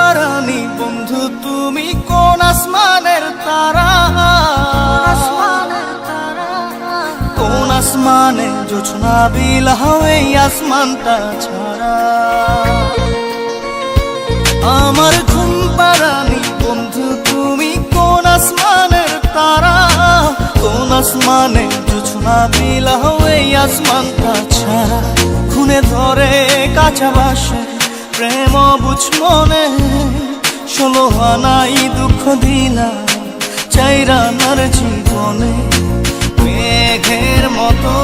পারানি বন্ধু তুমি কোন আসমানের তারা? কোন আসমানে জোছনা বিলাও এই আসমানটা ছাড়া? আমার ঘুম পারানি বন্ধু তুমি কোন আসমানের তারা? কোন আসমানে জোছনা বিলাও এই আসমানটা ছাড়া? খুনে ধরে কাঁচা বাসে প্রেম বুঝ মনে, 16 আনাই দুঃখ দিলা চাইরা নার জীবনে। মেঘের মতো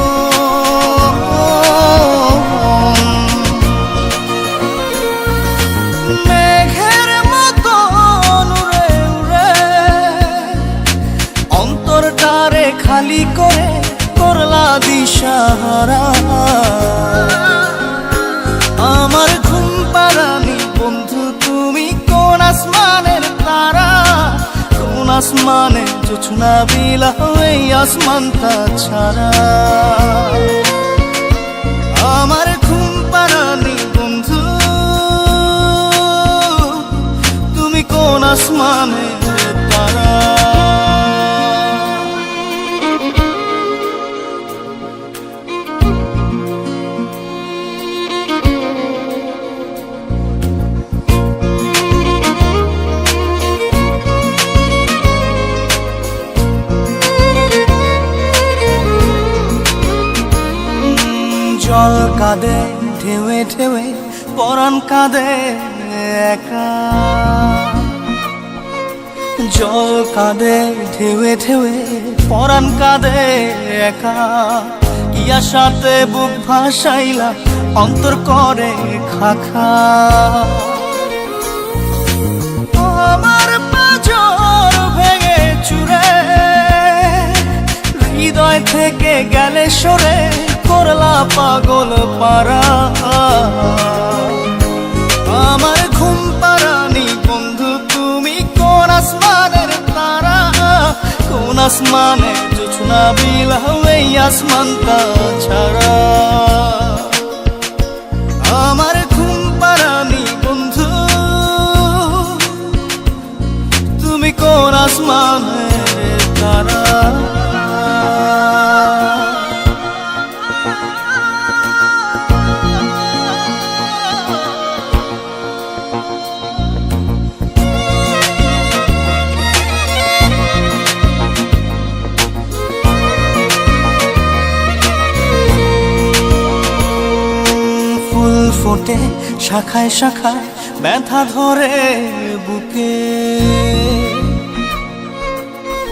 মেঘের মতো উড়ে উড়ে অন্তরটারে খালি করে করলা দিশাহারা। আমার ঘুম পারানি বন্ধু তুমি কোন আসমানের তারা? কোন আসমানে জোছনা বিলাও এই আসমানটা ছাড়া? আমার ঘুম পারানি বন্ধু তুমি কোন আসমানের তারা? জল কাঁদে ঢেউে ঢেউে পরাণ কাঁদে একা। জল কাঁদে ঢেউে ঢেউে পরাণ কাঁদে একা। ইয়া সাথে বুক ভাসাইলা অন্তর করে খাখা। আমার পাঁজর ভেঙে চুরে হৃদয় থেকে গেলে সরে করলা পাগল পারা। আমার ঘুম পারানি বন্ধু তুমি কোন আসমানের তারা? কোন আসমানে জোছনা বিলাও এই আসমানটা ছাড়া? আমার ঘুম পারানি বন্ধু তুমি কোন আসমানের তারা? ফোটে শাখায় শাখায় ব্যথা ধরে বুকে।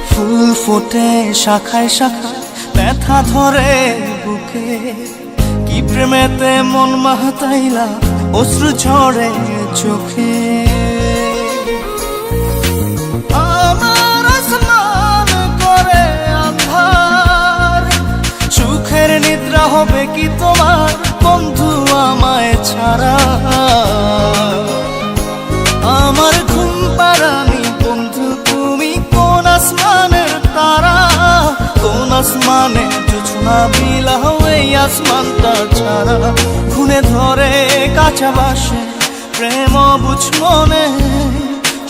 ফুল ফোটে শাখায় শাখায় ব্যথা ধরে বুকে। কি প্রেমেতে মন মাতাইলা অশ্রু ঝরে চোখে। আমার আসমান করে আন্ধার, সুখের নিদ্রা হবে কি তোমার বন্ধু আমায় ছাড়া? আমার ঘুম পারানি বন্ধু তুমি কোন আসমানের তারা? কোন আসমানে জোছনা বিলাও এই আসমানটা ছাড়া? খুনে ধরে কাঁচা বাসে প্রেম বুঝ মনে,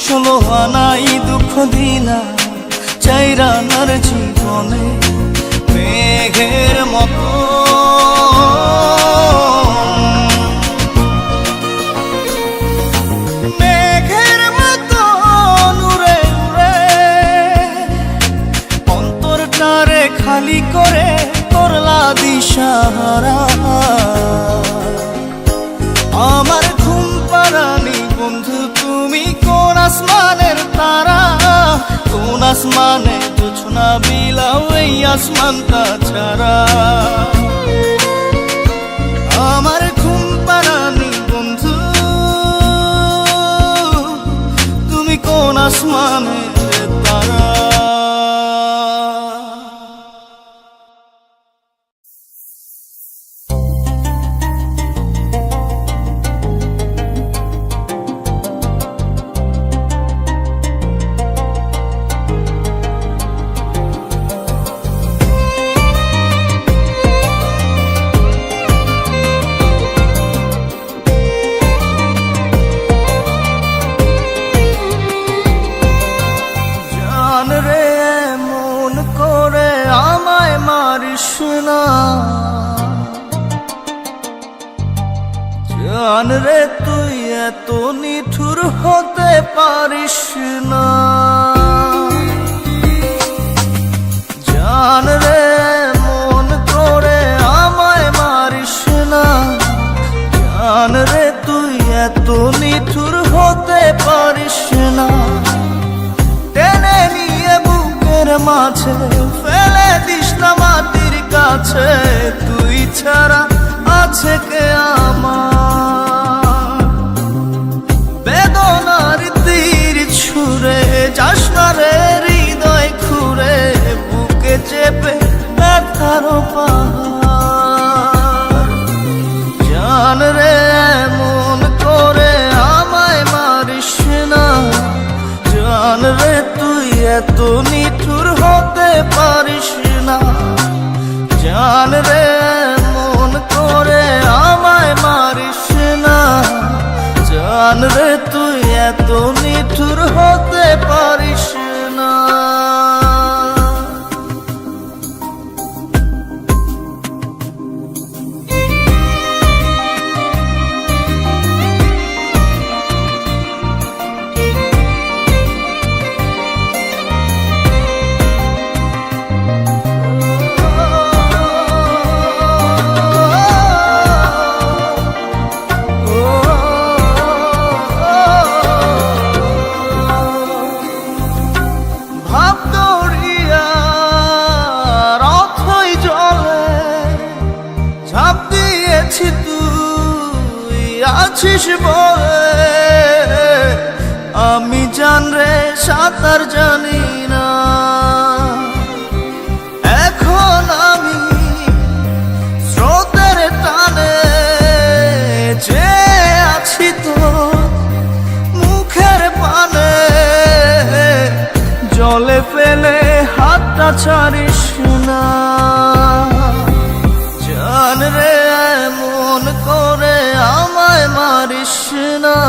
16 আনাই দুঃখ দিলা চাইরা নার জীবনে। মেঘের মতো মেঘের মতো উড়ে উড়ে অন্তরটারে খালি করে করলা দিশাহারা। আমার ঘুম পারানি বন্ধু তুমি কোন আসমানের তারা? কোন আসমানে জোছনা বিলাও এই আসমানটা ছাড়া? আমার ঘুম পারানি বন্ধু তুমি কোন আসমানের তারা? না। জান রে তুই এত নিঠুর হতে পারিস না। জান রে মন করে আমায় মারিস না। জান রে তুই এত নিঠুর হতে পারিস না। টেনে নিয়ে বুকের মাঝে ফেলে দিস না মাটির কাছে। তুই ছাড়া আছে কে আমার? বেদনার তীর ছুঁড়ে যাস না রে হৃদয় খুঁড়ে, বুকে চেপে ব্যথার পাহাড়। জান রে এমন করে আমায় মারিস না। জান রে তুই এত নিঠুর হতে পারিস না। জান রে এমন করে আমায় মারিস না। জান রে তুই এত নিঠুর হতে পারিস না। ঝাঁপ দিয়েছি তুই আছিস বলে, আমি জান রে সাঁতার জানি না। এখন আমি স্রোতের টানে যে আছি তো মুখের পানে। জলে ফেলে হাতটা ছাড়িস না। জান রে এমন করে আমায় মারিস না।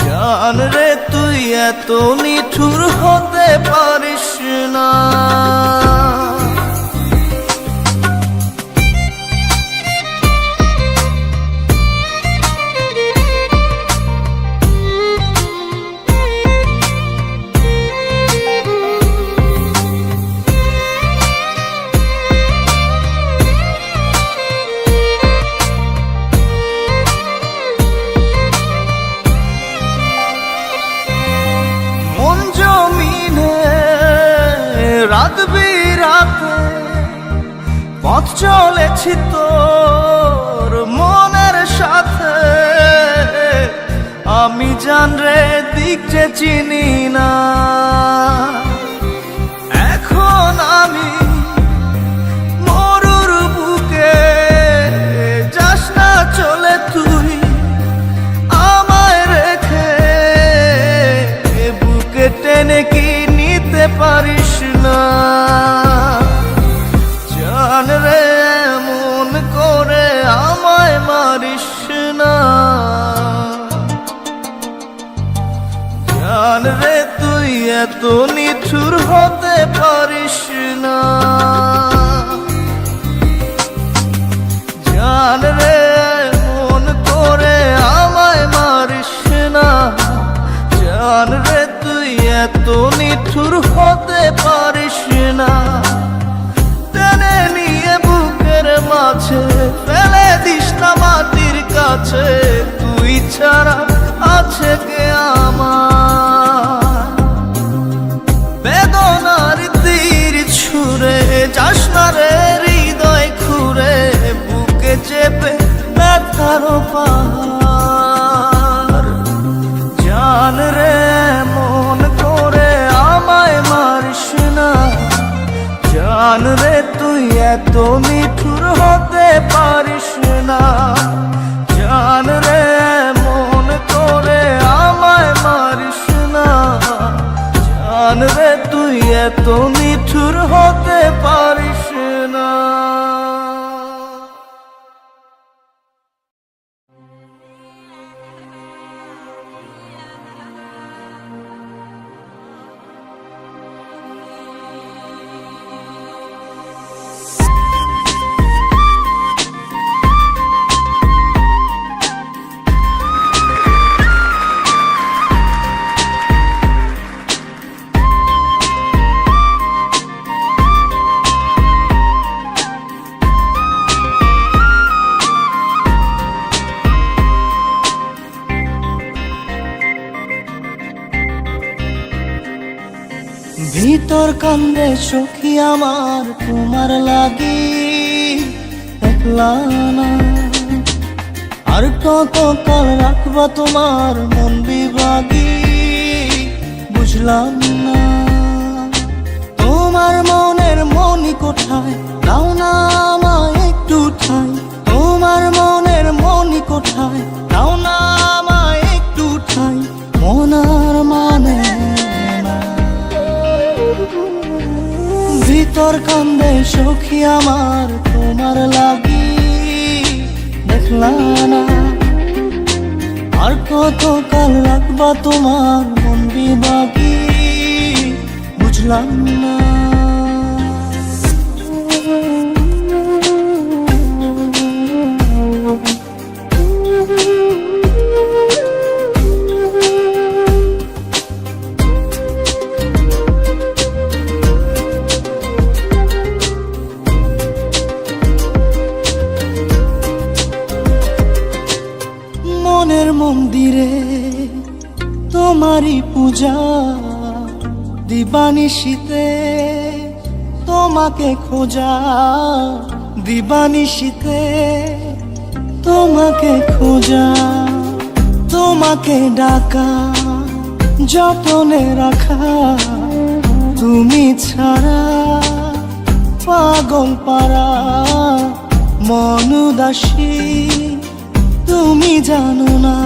জান রে তুই এত নিঠুর হতে পারিস না। রাত বিরাতে পথ চলেছি তোর মনের সাথে। আমি জান রে দিক যে চিনি না। এখন আমি মরুর বুকে, যাস না চলে তুই আমায় রেখে। বুকে টেনে কি নিতে পারিস না? জান রে এমন করে আমায় মারিস না। জান রে তুই এত নিঠুর হতে পারিস না। জান রে এমন করে আমায় মারিস না। জান রে তুই এত নিঠুর হতে পারিস না। টেনে নিয়ে বুকের মাঝে ফেলে দিস না মাটির কাছে। তুই ছাড়া আছে কে আমার? বেদনার তীর ছুঁড়ে যাস না রে হৃদয় খুঁড়ে, বুকে চেপে ব্যথার পাহাড়। জান রে এমন করে আমায় মারিস না। জান রে তুই এত নিঠুর হতে পারিস না। জান রে এমন করে আমায় মারিস না। জান রে তুই এত নিঠুর হতে পারিস না। কান্দে সখী আমার তোমার লাগি, একলা না। আর কত কাল রাখবা তোমার মন বিভাগী, বুঝলাম না। তোমার মনের মনি কোঠায়, দাও না আমায় একটু ঠাই। তোমার মনের মনি কোঠায়, দাও না আমায় একটু ঠাই। মনার মানে না, ভিতর কান্দে সখী আমার তোমার লাগি, দেখলা না। আর কত কাল রাখবা তোমার মন বিভাগী, বুঝলাম না। মনের মন্দিরে তোমারই পূজা, দিবানিশীতে তোমাকে খোঁজা, দিবানিশীতে তোমাকে খোঁজা। তোমাকে ডাকা, যতনে রাখা, তুমি ছাড়া পাগল পারা মন উদাসী, তুমি জানো না।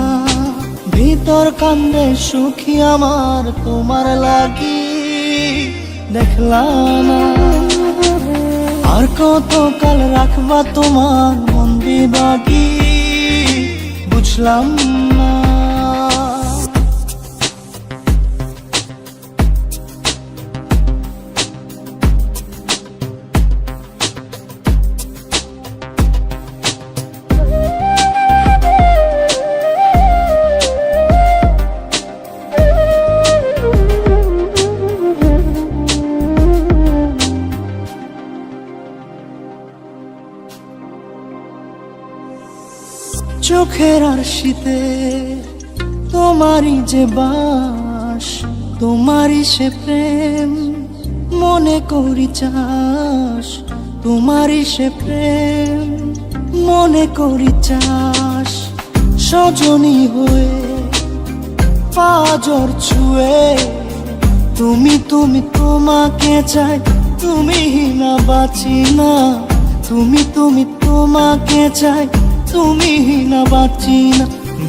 ভিতর কান্দে সুখী আমার তোমার লাগি, দেখলা না। আর কত কাল রাখবা তোমার মন বিভাগী, বুঝলাম না। চোখের আরশিতে তোমারই যে বাস, তোমারই সে প্রেম মনে করি চাস। তোমারই সে প্রেম মনে করি চাস। সজনী হয়ে পাজর ছুঁয়ে, তুমি তুমি তোমাকে চাই, তুমি না বাঁচি না। তুমি তুমি তোমাকে চাই, তুমি না বাঁচি না।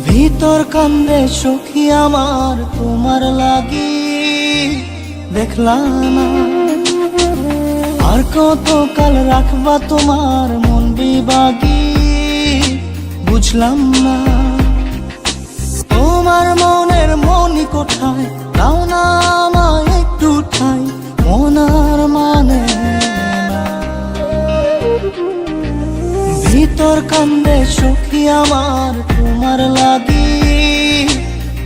ভিতর কান্দে সখী আমার তোমার লাগি, দেখলা না। আর কত কাল রাখবা তোমার মন বিভাগী, বুঝলাম না। তোমার মনের মনি কোঠায়, দাও না আমায় একটু ঠাই। মনার মানে না, ভিতর কান্দে সখী আমার তোমার লাগি,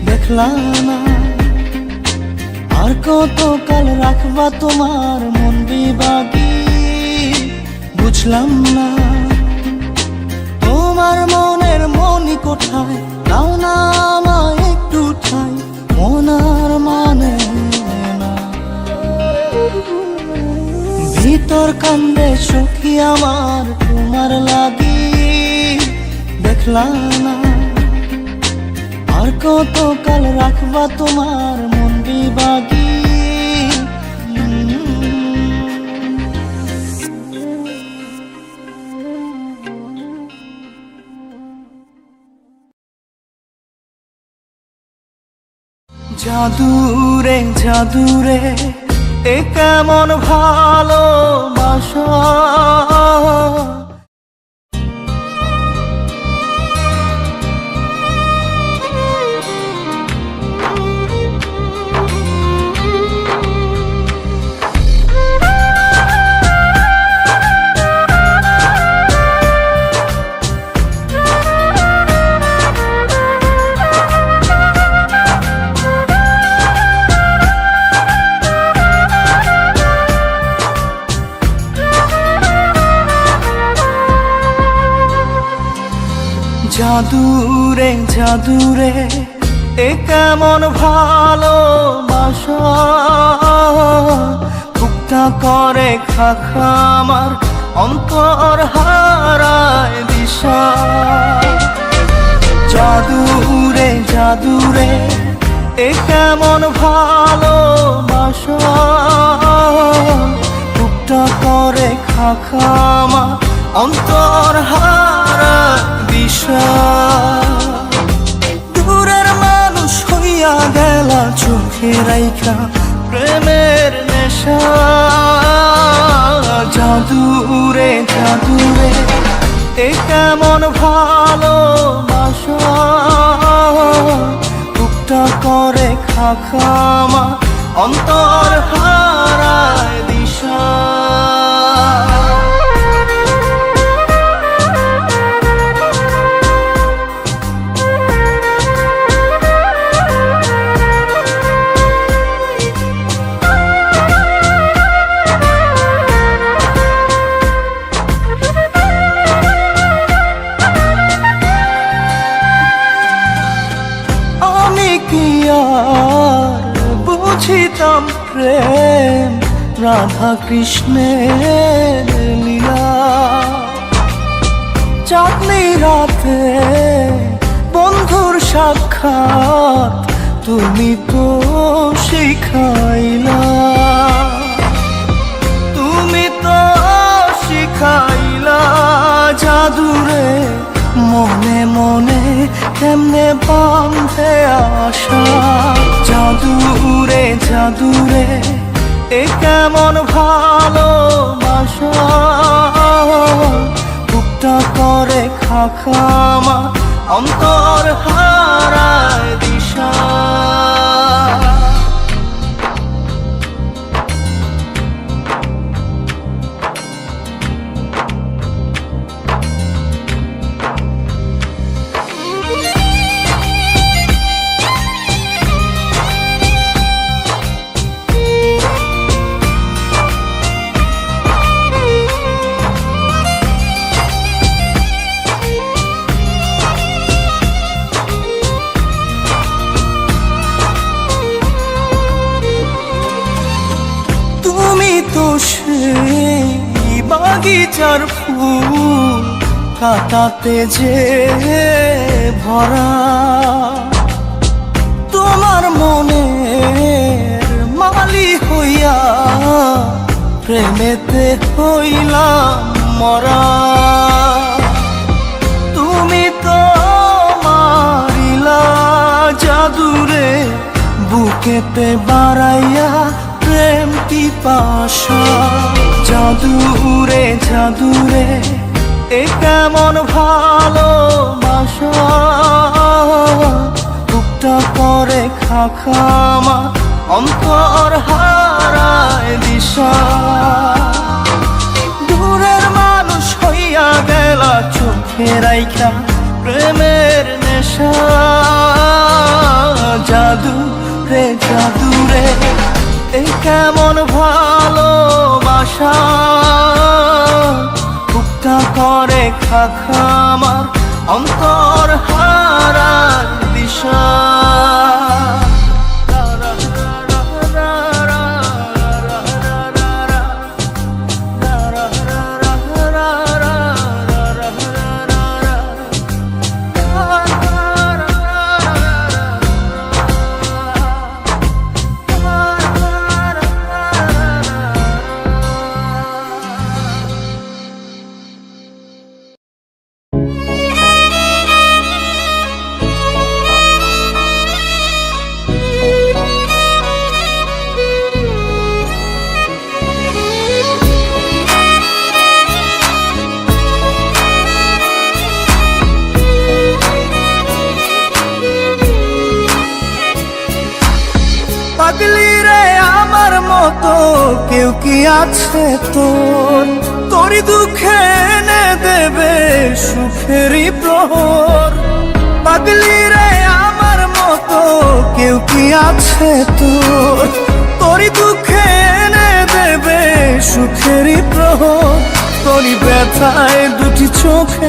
দেখলা না। আর কত কাল রাখবা তোমার মন বিভাগী, বুঝলাম না। তোমার মনের মনি কোঠায়, দাও না আমায় একটু ঠাই। মনার মানে না, ভিতর কান্দে সখী আমার তোমার লাগি, দেখলা না। আর কত কাল রাখবা তোমার মন বিভাগী। জাদুরে জাদুরে এ কেমন ভালোবাসা, জাদুরে জাদুরে এ কেমন ভালোবাসা। খুব বুকটা করে খাখা আমার অন্তর হারায় দিশা। জাদুরে জাদুরে এ কেমন ভালোবাসা, বুকটা করে খাখা আমার অন্তর হারায় দিশা। দূরের মানুষ হইয়া গেলা চোখে রাইখা প্রেমের নেশা। জাদুরে জাদুরে এ কেমন ভালোবাসা, বুকটা করে খাখা আমার অন্তর হারায় দিশা। বুঝিতাম প্রেম রাধা কৃষ্ণের লীলা, চাঁদনি রাতে বন্ধুর সাক্ষাৎ তুমি তো শিখাইলা। তুমি তো শিখাইলা জাদুরে মনে মনে কেমনে বাঁধে আশা। জাদুরে জাদুরে এ কেমন ভালোবাসা, বুকটা করে খাখা আমার অন্তর হারায় দিশা। সেই বাগিচার ফুল কাটাতে যে ভরা, তোমার মনের মালি হইয়া প্রেমেতে হইলাম মরা। তুমি তো মারিলা জাদুরে বুকেতে বাড়াইয়া প্রেম পিপাসা। জাদুরে জাদুরে এ কেমন ভালোবাসা, বুকটা করে খাখা আমার অন্তর হারায় দিশা। দূরের মানুষ হইয়া গেলা চোখে রাইখা প্রেমের নেশা। জাদুরে জাদুরে এ কেমন ভালোবাসা, বুকটা করে খাখা আমার অন্তর হারায় দিশা। পাগলি রে আমার মতো কেউ কি আছে তোর, তোরই দুঃখে এনে দেবে সুখেরই প্রহর। পাগলি রে আমার মতো কেউ কি আছে তোর, তোরই দুঃখে এনে দেবে সুখেরই প্রহর। তোরই ব্যথায় দুটি চোখে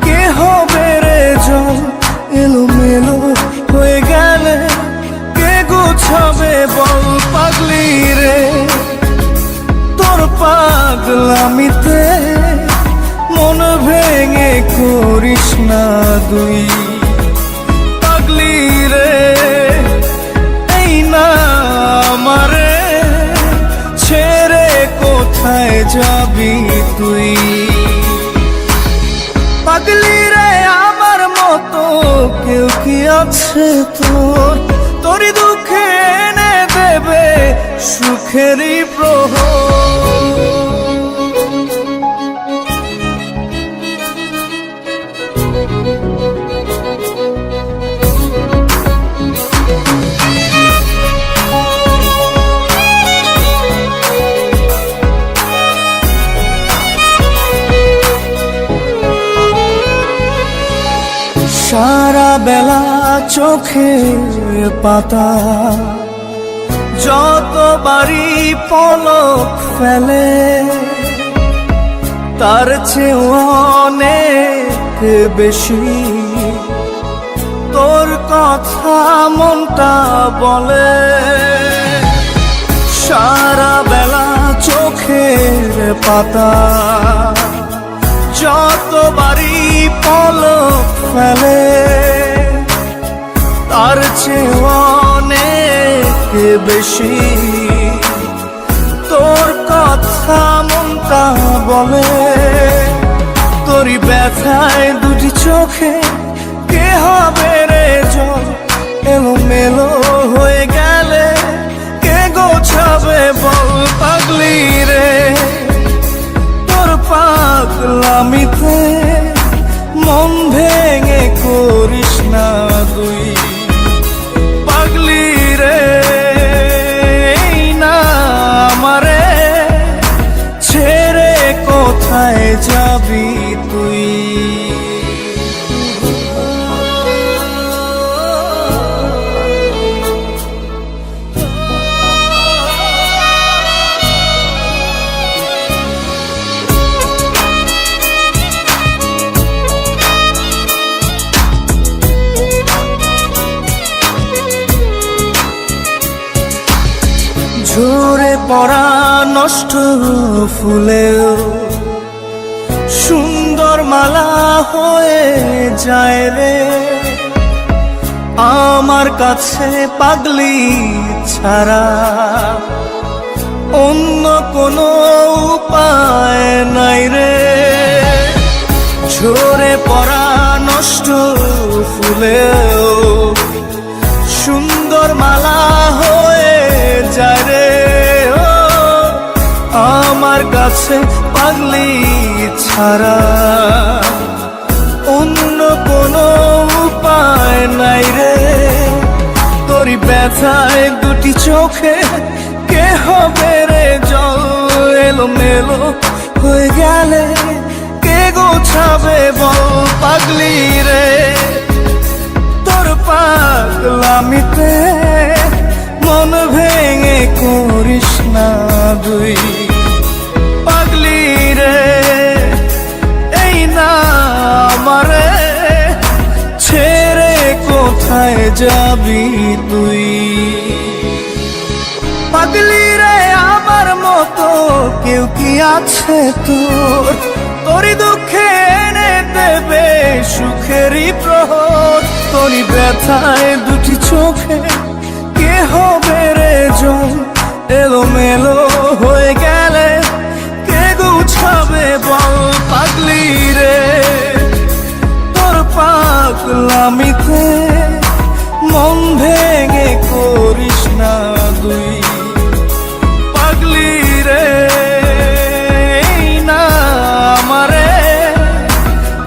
কে হবে রে জল, এলোমেলো হয়ে গেলে কে গোছাবে বল। পাগলি রে পাগলামিতে মন ভেঙে করিস না দুই। পাগলি রে এই না আমারে ছেড়ে কোথায় যাবি তুই। পাগলি রে আমার মতো কেউ কি আছে তোর, তোরই দুঃখে এনে দেবে সুখেরই প্রহর। সারা বেলা চোখের পাতা যতবারই পলক ফেলে, তার চেয়ে অনেক বেশি তোর কথা মনটা বলে। সারা বেলা চোখের পাতা যতবারই পলক ফেলে, তার চেয়ে অনেক বেশি তোর কথা মনটা বলে। তোরই ব্যথায় দুটি চোখে কে হবে রে জল, এলোমেলো হয়ে গেলে কে গোছাবে বল। পাগলি রে তোর পাগলামিতে মন ভেঙে করিস না দুই। পাগলি রে এই না আমারে ছেড়ে কোথায় যাবি তুই। ঝরে পড়া নষ্ট ফুলেও সুন্দর মালা হয়ে যায় রে আমার কাছে। পাগলি ছাড়া অন্য কোনো উপায় নাই রে। ঝরে পড়া নষ্ট ফুলেও সুন্দর মালা হয়ে যায় রে আমার কাছে। পাগলি ছাড়া অন্য কোনো উপায় নাই রে। তোরই ব্যথায় দুটি চোখে কে হবে রে জল, এলোমেলো হয়ে গেলে কে গোছাবে বল। পাগলি রে তোর পাগলামিতে মন ভেঙে করিস না দুই। পাগলি রে এই না আমারে ছেড়ে কোথায় যাবি তুই। পাগলি রে আমার মতো কেউ কি আছে তোর, তোরই দুঃখে এনে দেবে সুখেরই প্রহর। তোরই ব্যথায় দুটি চোখে কে হবে রে জল, এলোমেলো হয়ে গেলে কে গুছাবে বল। পাগলি রে তোর পাগলামিতে মন ভেঙে করিস না দুই। পাগলি রে এই না আমারে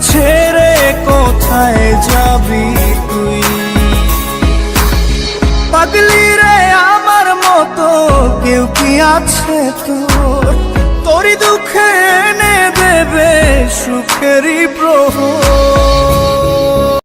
ছেড়ে কোথায় যাবি তুই। পাগলি রে আমার মতো কেউ কি আছে তোর, তোরই দুঃখে এনে দেবে সুখেরই প্রহর।